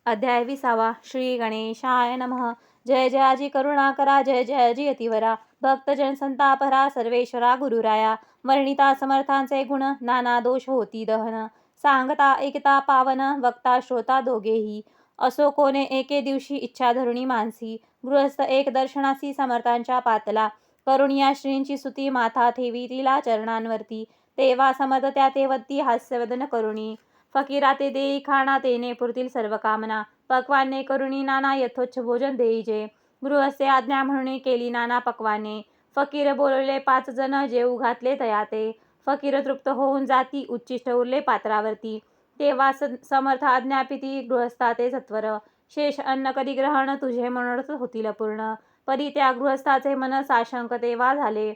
अध्याय 20. श्री गणेशाय नमः. जय जयाजी करुणाकरा, जय जयाजी यतिवरा, भक्तजन संतापहरा, सर्वेश्वरा गुरुराया. वर्णिता समर्थांचे गुण, नाना दोष होती दहन. सांगता एकता पावन, वक्ता श्रोता दोघेही. असो कोणे एके दिवशी इच्छा धरुणी मानसी. गृहस्थ एक दर्शनासी समर्थांच्या पातला. करुणिया श्रींची स्तुती माथा ठेवी तिला चरणांवरती. तेव्हा समर्थ त्या तेवती हास्यवदन करुणी. फकीरा ते देई खाणा, तेने पुरतील सर्व कामना. पक्वाने करुणी नाना यथोच्च भोजन देईजे. गृहस्थे आज्ञा म्हणून केली नाना पक्वाने. फकीर बोलवले 5 जण, जेऊ घातले तयाते. फकीर तृप्त होऊन जाती, उच्चिष्ट उरले पात्रावरती. तेव्हा समर्थ आज्ञापिती गृहस्थाते सत्वर. शेष अन्न कधी ग्रहण, तुझे मनोरथ होतील पूर्ण. परी त्या गृहस्थाचे मन साशंक तेव्हा झाले.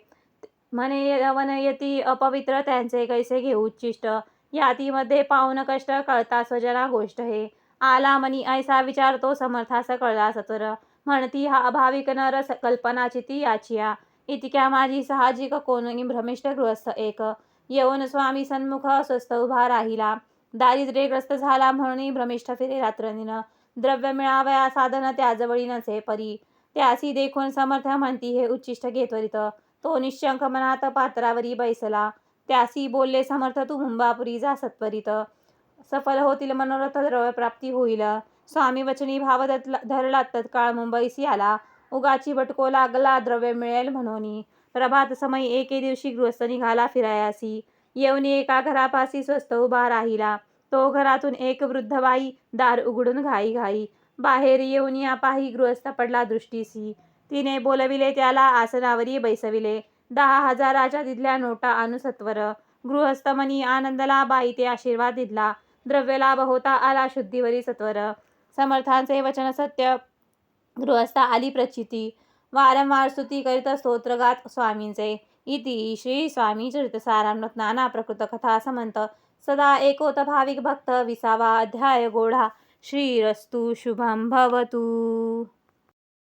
म्हणे यवन यती अपवित्र, त्यांचे कैसे घेऊ उच्चिष्ट. यातीमध्ये पाऊन कष्ट, कळता स्वजना गोष्ट हे. आला मनी ऐसा विचार, तो समर्थास कळला सत्वर. म्हणती हा अभाविक नर, कल्पना चिती याचिया. इतक्या माझी साहजिक, कोणी भ्रमिष्ठ गृहस्थ एक. येऊन स्वामी सन्मुख स्वस्थ उभा राहिला. दारिद्र्यग्रस्त झाला म्हणून भ्रमिष्ठ फिरे रात्रंदिन. द्रव्य मिळावया साधन, त्याजवळी नसे परी. त्यासी देखून समर्थ म्हणती हे उच्चिष्ट घे त्वरित. तो निश्चंक मनात पात्रावरी बैसला. त्यासी बोलले समर्थ, तू मुंबापुरी जा सत्वरित. सफल होतील मनोरथ, द्रव्यप्राप्ती होईल. स्वामी वचनी भाव धरला, तत्काळ मुंबईसी आला. उगाची भटको लागला, द्रव्य मिळेल म्हणून. प्रभात समय एके दिवशी गृहस्थ निघाला फिरायासी. येऊन एका घरापासी स्वस्थ उभा राहिला. तो घरातून एक वृद्ध बाई, दार उघडून घाई घाई. बाहेर येऊन या पाही गृहस्थ पडला दृष्टीसी. तिने बोलविले त्याला, आसनावरी बैसविले. 10,000च्या तिथल्या नोटा आणू सत्वर. गृहस्थ मनी आनंदला, बाई ते आशीर्वाद दिला. द्रव्य लाभ होता आला, शुद्धीवरी सत्वर. समर्थांचे वचन सत्य, गृहस्थ आली प्रचिती. वारंवार स्तुती करीत स्तोत्रगात स्वामींचे. इति श्री स्वामी चरित्र सारामृत नाना प्रकृत कथा समंत. सदा एकोत भाविक भक्त. 20वा अध्याय गोढा. श्रीरस्तु शुभं भवतु.